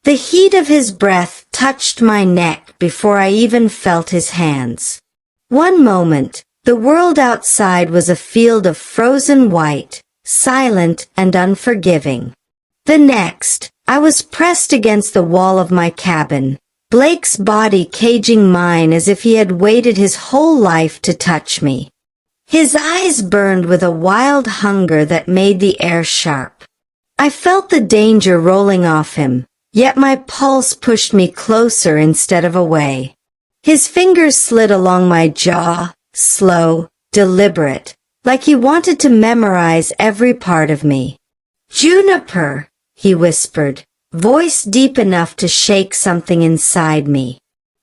The heat of his breath touched my neck before I even felt his hands. One moment, the world outside was a field of frozen white, silent and unforgiving. The next, I was pressed against the wall of my cabin, Blake's body caging mine as if he had waited his whole life to touch me. His eyes burned with a wild hunger that made the air sharp. I felt the danger rolling off him, yet my pulse pushed me closer instead of away. His fingers slid along my jaw, slow, deliberate, like he wanted to memorize every part of me. "Juniper," he whispered, voice deep enough to shake something inside me.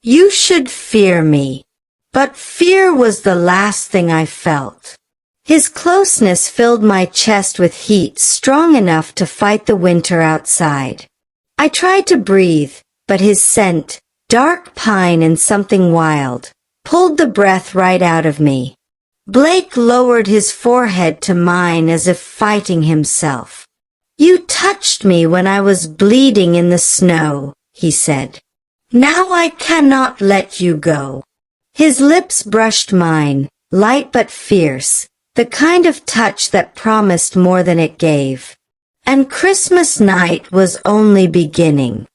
"You should fear me." But fear was the last thing I felt. His closeness filled my chest with heat strong enough to fight the winter outside. I tried to breathe, but his scent, dark pine and something wild, pulled the breath right out of me. Blake lowered his forehead to mine as if fighting himself. "You touched me when I was bleeding in the snow," he said. "Now I cannot let you go." His lips brushed mine, light but fierce, the kind of touch that promised more than it gave. And Christmas night was only beginning.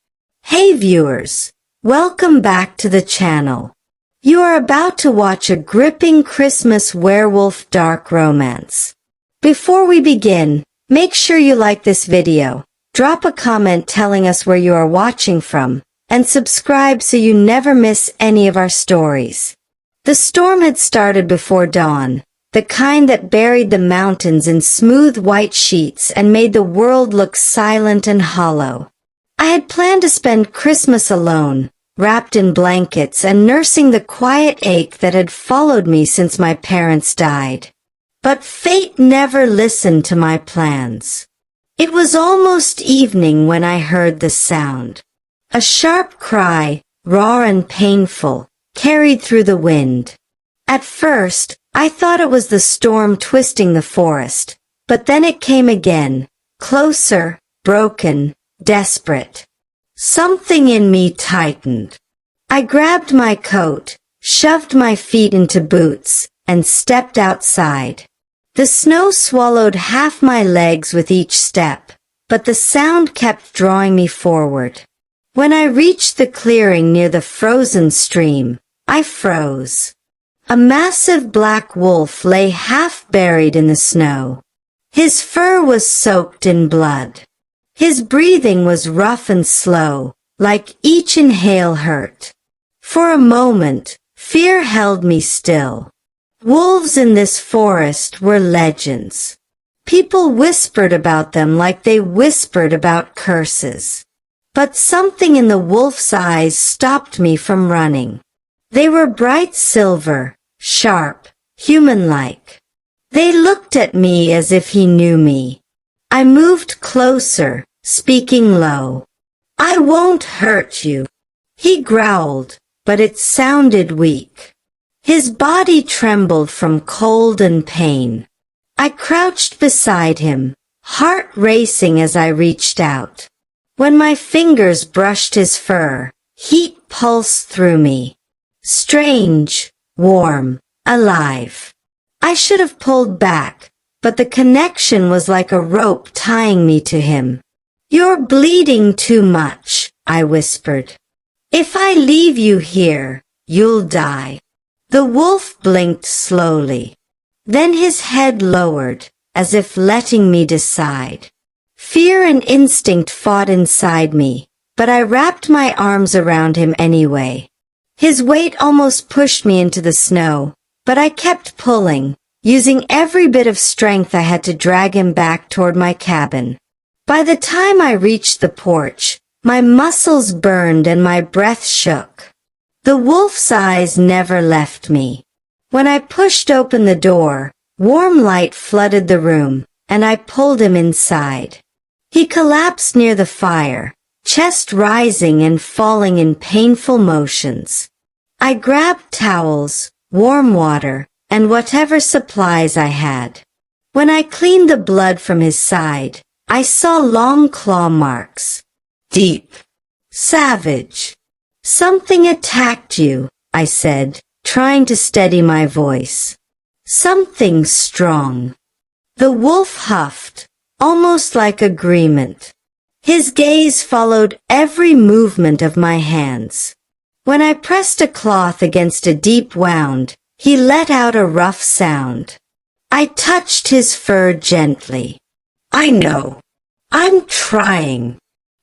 Hey viewers, welcome back to the channel. You are about to watch a gripping Christmas werewolf dark romance. Before we begin, make sure you like this video, drop a comment telling us where you are watching from, and subscribe so you never miss any of our stories. The storm had started before dawn, the kind that buried the mountains in smooth white sheets and made the world look silent and hollow. I had planned to spend Christmas alone, wrapped in blankets and nursing the quiet ache that had followed me since my parents died. But fate never listened to my plans. It was almost evening when I heard the sound. A sharp cry, raw and painful, carried through the wind. At first, I thought it was the storm twisting the forest, but then it came again, closer, broken, desperate. Something in me tightened. I grabbed my coat, shoved my feet into boots, and stepped outside. The snow swallowed half my legs with each step, but the sound kept drawing me forward. When I reached the clearing near the frozen stream, I froze. A massive black wolf lay half buried in the snow. His fur was soaked in blood. His breathing was rough and slow, like each inhale hurt. For a moment, fear held me still. Wolves in this forest were legends. People whispered about them like they whispered about curses. But something in the wolf's eyes stopped me from running. They were bright silver, sharp, human-like. They looked at me as if he knew me. I moved closer, speaking low. "I won't hurt you," he growled, but it sounded weak. His body trembled from cold and pain. I crouched beside him, heart racing as I reached out. When my fingers brushed his fur, heat pulsed through me. Strange, warm, alive. I should have pulled back, but the connection was like a rope tying me to him. "You're bleeding too much," I whispered. "If I leave you here, you'll die." The wolf blinked slowly. Then his head lowered, as if letting me decide. Fear and instinct fought inside me, but I wrapped my arms around him anyway. His weight almost pushed me into the snow, but I kept pulling, using every bit of strength I had to drag him back toward my cabin. By the time I reached the porch, my muscles burned and my breath shook. The wolf's eyes never left me. When I pushed open the door, warm light flooded the room, and I pulled him inside. He collapsed near the fire, chest rising and falling in painful motions. I grabbed towels, warm water, and whatever supplies I had. When I cleaned the blood from his side, I saw long claw marks. Deep. Savage. Something attacked you, I said, trying to steady my voice. Something strong. The wolf huffed, almost like agreement. His gaze followed every movement of my hands. When I pressed a cloth against a deep wound, he let out a rough sound. I touched his fur gently. I know. I'm trying.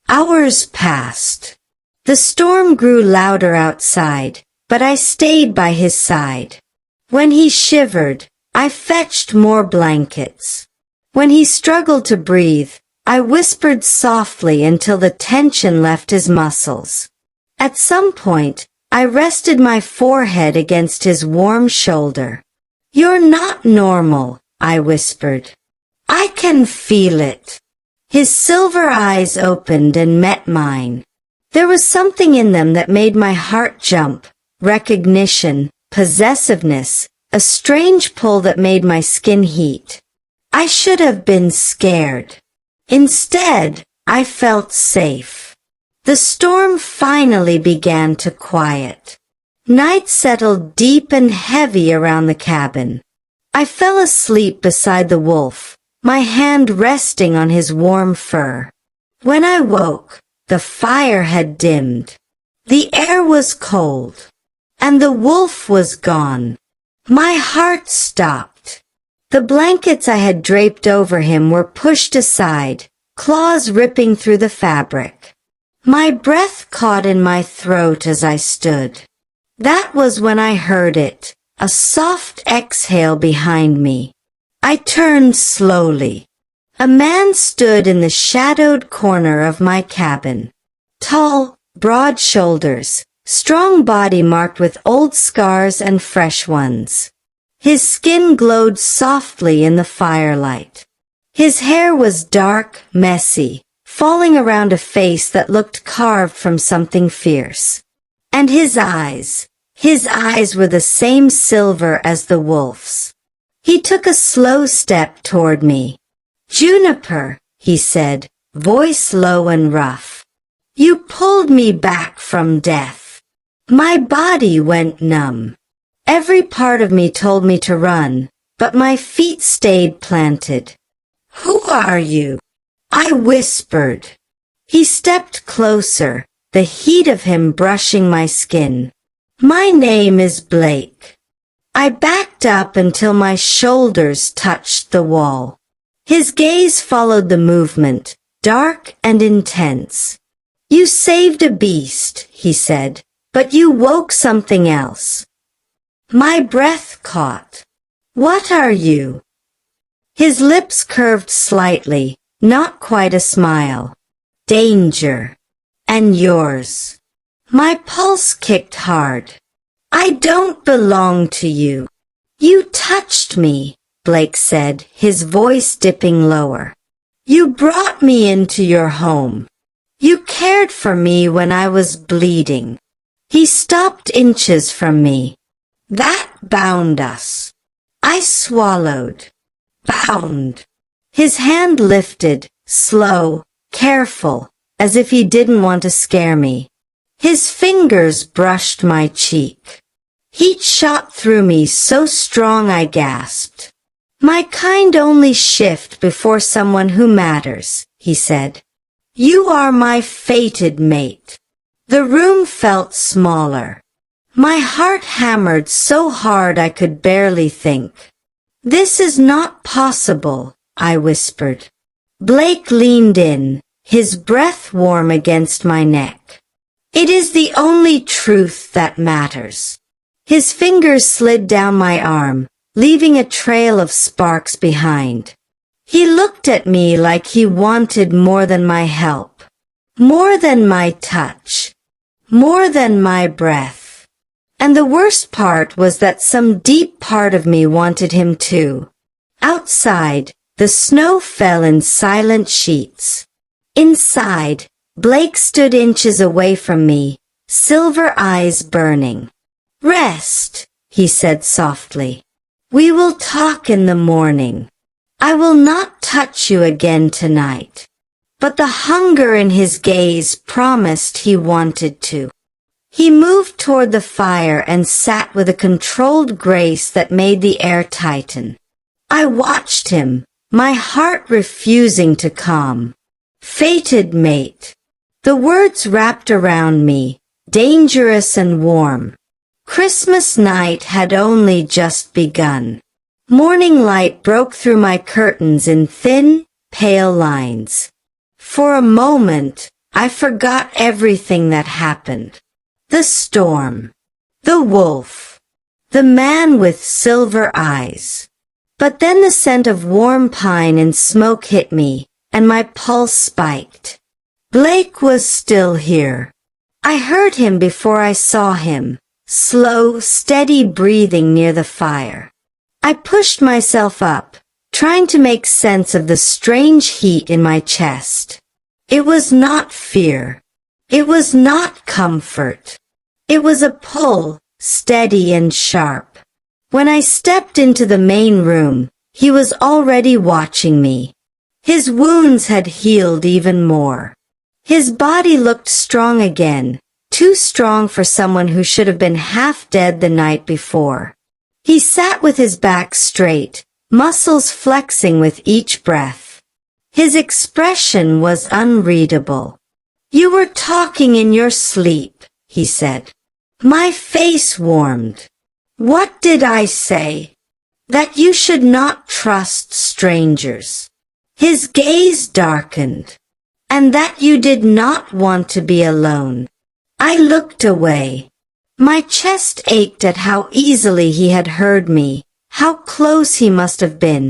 Hours passed. The storm grew louder outside, but I stayed by his side. When he shivered, I fetched more blankets. When he struggled to breathe, I whispered softly until the tension left his muscles. At some point, I rested my forehead against his warm shoulder. You're not normal, I whispered. I can feel it. His silver eyes opened and met mine. There was something in them that made my heart jump. Recognition, possessiveness, a strange pull that made my skin heat. I should have been scared. Instead, I felt safe. The storm finally began to quiet. Night settled deep and heavy around the cabin. I fell asleep beside the wolf, my hand resting on his warm fur. When I woke, the fire had dimmed. The air was cold, and the wolf was gone. My heart stopped. The blankets I had draped over him were pushed aside, claws ripping through the fabric. My breath caught in my throat as I stood. That was when I heard it, a soft exhale behind me. I turned slowly. A man stood in the shadowed corner of my cabin. Tall, broad shoulders, strong body marked with old scars and fresh ones. His skin glowed softly in the firelight. His hair was dark, messy, falling around a face that looked carved from something fierce. And his eyes were the same silver as the wolf's. He took a slow step toward me. Juniper, he said, voice low and rough. You pulled me back from death. My body went numb. Every part of me told me to run, but my feet stayed planted. Who are you? I whispered. He stepped closer, the heat of him brushing my skin. My name is Blake. I backed up until my shoulders touched the wall. His gaze followed the movement, dark and intense. You saved a beast, he said, but you woke something else. My breath caught. What are you? His lips curved slightly, not quite a smile. Danger. And yours. My pulse kicked hard. I don't belong to you. You touched me, Blake said, his voice dipping lower. You brought me into your home. You cared for me when I was bleeding. He stopped inches from me. That bound us. I swallowed. Bound. His hand lifted, slow, careful, as if he didn't want to scare me. His fingers brushed my cheek. Heat shot through me so strong I gasped. My kind only shift before someone who matters, he said. You are my fated mate. The room felt smaller. My heart hammered so hard I could barely think. This is not possible, I whispered. Blake leaned in, his breath warm against my neck. It is the only truth that matters. His fingers slid down my arm, leaving a trail of sparks behind. He looked at me like he wanted more than my help, more than my touch, more than my breath. And the worst part was that some deep part of me wanted him too. Outside, the snow fell in silent sheets. Inside, Blake stood inches away from me, silver eyes burning. Rest, he said softly. We will talk in the morning. I will not touch you again tonight. but the hunger in his gaze promised he wanted to. He moved toward the fire and sat with a controlled grace that made the air tighten. I watched him, my heart refusing to calm. Fated mate. The words wrapped around me, dangerous and warm. Christmas night had only just begun. Morning light broke through my curtains in thin, pale lines. For a moment, I forgot everything that happened. The storm. The wolf. The man with silver eyes. But then the scent of warm pine and smoke hit me, and my pulse spiked. Blake was still here. I heard him before I saw him, slow, steady breathing near the fire. I pushed myself up, trying to make sense of the strange heat in my chest. It was not fear. It was not comfort. It was a pull, steady and sharp. When I stepped into the main room, he was already watching me. His wounds had healed even more. His body looked strong again, too strong for someone who should have been half dead the night before. He sat with his back straight, muscles flexing with each breath. His expression was unreadable. "You were talking in your sleep," he said. My face warmed. "What did I say?" "That you should not trust strangers." His gaze darkened. "And that you did not want to be alone." I looked away. My chest ached at how easily he had heard me, how close he must have been.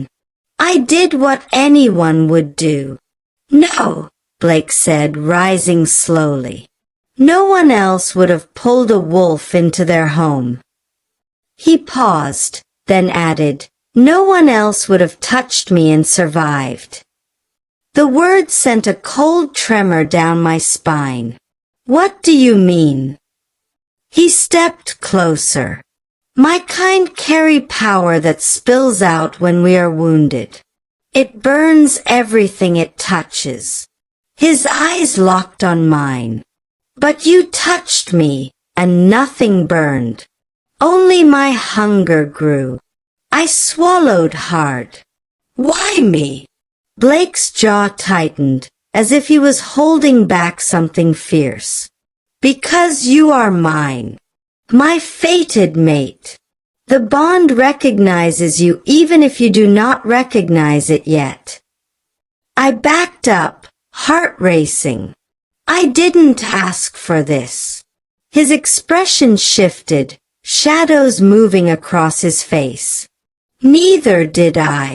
I did what anyone would do. "No," Blake said, rising slowly. "No one else would have pulled a wolf into their home." He paused, then added, "No one else would have touched me and survived." The words sent a cold tremor down my spine. "What do you mean?" He stepped closer. "My kind carry power that spills out when we are wounded. It burns everything it touches." His eyes locked on mine. "But you touched me, and nothing burned. Only my hunger grew." I swallowed hard. "Why me?" Blake's jaw tightened, as if he was holding back something fierce. "Because you are mine. My fated mate. The bond recognizes you even if you do not recognize it yet." I backed up, heart racing. "I didn't ask for this." His expression shifted, shadows moving across his face. "Neither did I.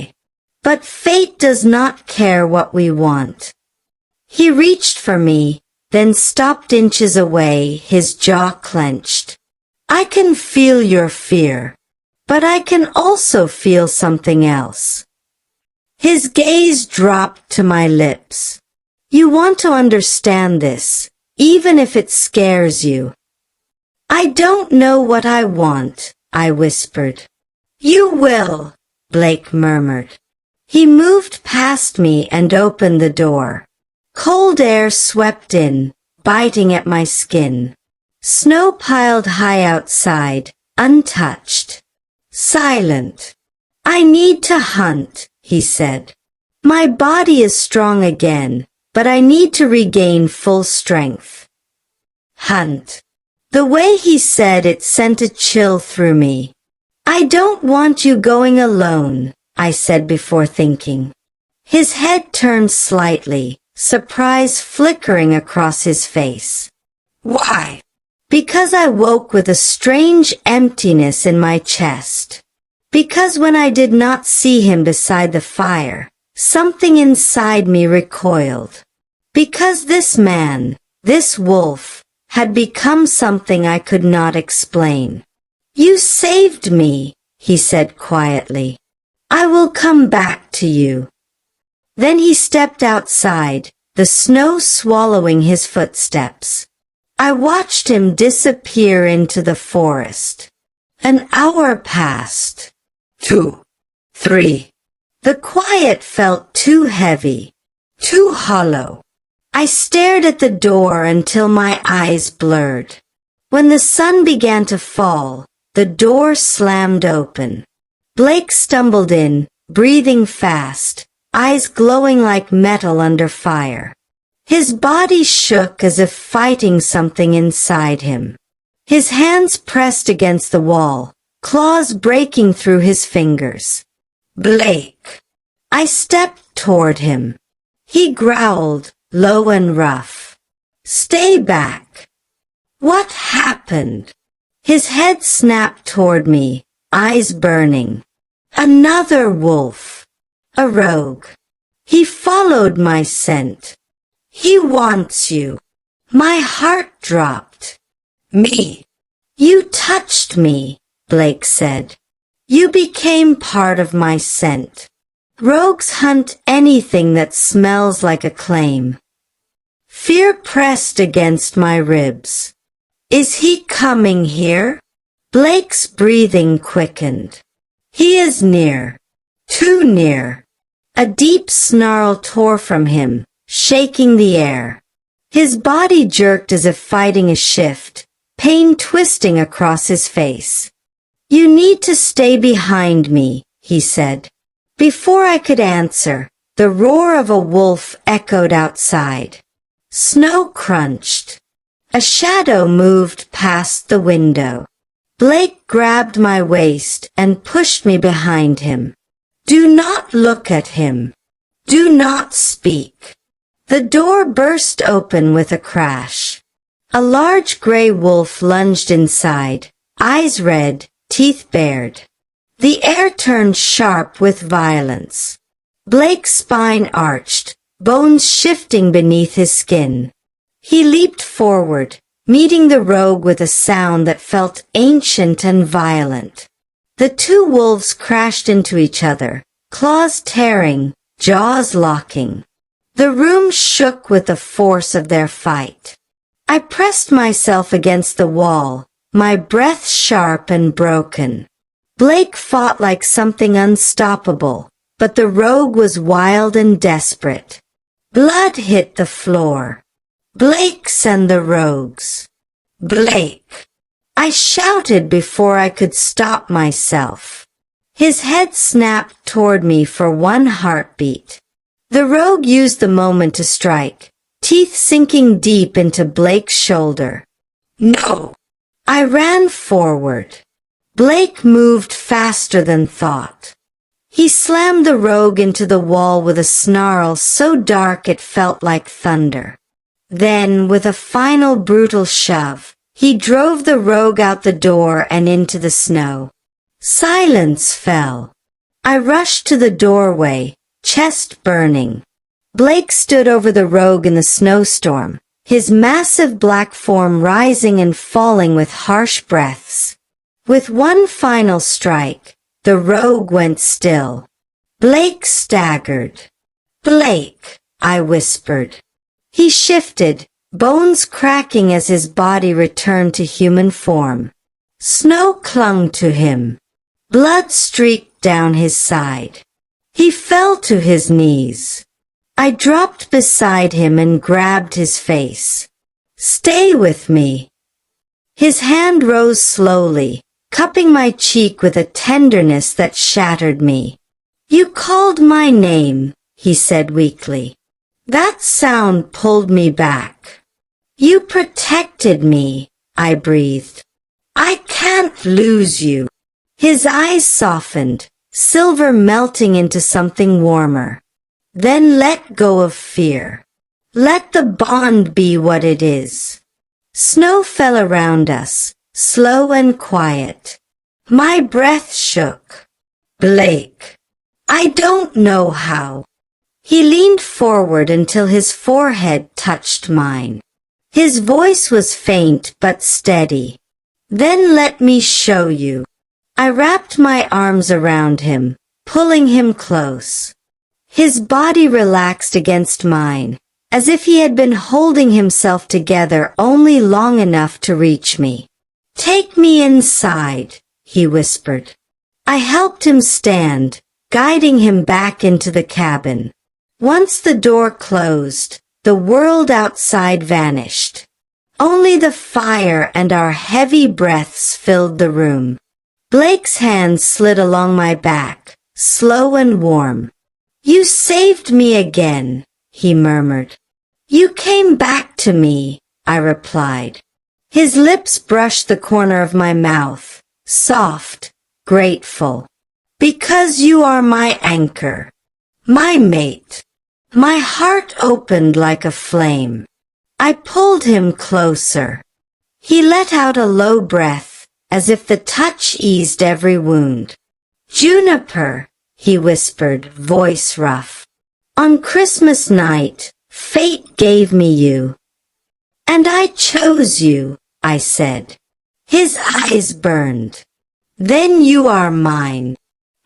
But fate does not care what we want." He reached for me, then stopped inches away, his jaw clenched. "I can feel your fear, but I can also feel something else." His gaze dropped to my lips. "You want to understand this, even if it scares you." "I don't know what I want," I whispered. "You will," Blake murmured. He moved past me and opened the door. Cold air swept in, biting at my skin. Snow piled high outside, untouched. Silent. "I need to hunt," he said. "My body is strong again, but I need to regain full strength." Hunt. The way he said it sent a chill through me. "I don't want you going alone," I said before thinking. His head turned slightly, surprise flickering across his face. "Why?" "Because I woke with a strange emptiness in my chest. Because when I did not see him beside the fire, something inside me recoiled. Because this man, this wolf, had become something I could not explain." "You saved me," he said quietly. "I will come back to you." Then he stepped outside, the snow swallowing his footsteps. I watched him disappear into the forest. An hour passed. 2, 3. The quiet felt too heavy, too hollow. I stared at the door until my eyes blurred. When the sun began to fall, the door slammed open. Blake stumbled in, breathing fast, eyes glowing like metal under fire. His body shook as if fighting something inside him. His hands pressed against the wall, claws breaking through his fingers. Blake. I stepped toward him. He growled, low and rough. Stay back. What happened? His head snapped toward me, eyes burning. Another wolf. A rogue. He followed my scent. He wants you. My heart dropped. Me. You touched me, Blake said. You became part of my scent. Rogues hunt anything that smells like a claim. Fear pressed against my ribs. Is he coming here? Blake's breathing quickened. He is near. Too near. A deep snarl tore from him, shaking the air. His body jerked as if fighting a shift, pain twisting across his face. You need to stay behind me, he said. Before I could answer, the roar of a wolf echoed outside. Snow crunched. A shadow moved past the window. Blake grabbed my waist and pushed me behind him. Do not look at him. Do not speak. The door burst open with a crash. A large gray wolf lunged inside, eyes red, teeth bared. The air turned sharp with violence. Blake's spine arched, bones shifting beneath his skin. He leaped forward, meeting the rogue with a sound that felt ancient and violent. The two wolves crashed into each other, claws tearing, jaws locking. The room shook with the force of their fight. I pressed myself against the wall, my breath sharp and broken. Blake fought like something unstoppable, but the rogue was wild and desperate. Blood hit the floor. Blake's and the rogue's. Blake. I shouted before I could stop myself. His head snapped toward me for one heartbeat. The rogue used the moment to strike, teeth sinking deep into Blake's shoulder. No! I ran forward. Blake moved faster than thought. He slammed the rogue into the wall with a snarl so dark it felt like thunder. Then, with a final brutal shove, he drove the rogue out the door and into the snow. Silence fell. I rushed to the doorway, chest burning. Blake stood over the rogue in the snowstorm, his massive black form rising and falling with harsh breaths. With one final strike, the rogue went still. Blake staggered. Blake, I whispered. He shifted, bones cracking as his body returned to human form. Snow clung to him. Blood streaked down his side. He fell to his knees. I dropped beside him and grabbed his face. Stay with me. His hand rose slowly, cupping my cheek with a tenderness that shattered me. You called my name, he said weakly. That sound pulled me back. You protected me, I breathed. I can't lose you. His eyes softened, silver melting into something warmer. Then let go of fear. Let the bond be what it is. Snow fell around us, slow and quiet. My breath shook. Blake. I don't know how. He leaned forward until his forehead touched mine. His voice was faint but steady. Then let me show you. I wrapped my arms around him, pulling him close. His body relaxed against mine, as if he had been holding himself together only long enough to reach me. Take me inside, he whispered. I helped him stand, guiding him back into the cabin. Once the door closed, the world outside vanished. Only the fire and our heavy breaths filled the room. Blake's hand slid along my back, slow and warm. "You saved me again," he murmured. "You came back to me," I replied. His lips brushed the corner of my mouth, soft, grateful. "Because you are my anchor, my mate." My heart opened like a flame. I pulled him closer. He let out a low breath, as if the touch eased every wound. "Juniper," he whispered, voice rough. "On Christmas night, fate gave me you." "And I chose you," I said. His eyes burned. "Then you are mine."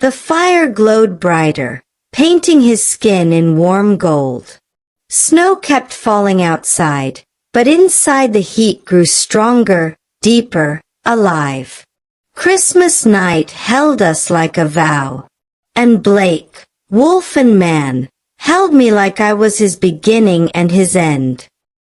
The fire glowed brighter, painting his skin in warm gold. Snow kept falling outside, but inside the heat grew stronger, deeper, alive. Christmas night held us like a vow. And Blake, wolf and man, held me like I was his beginning and his end.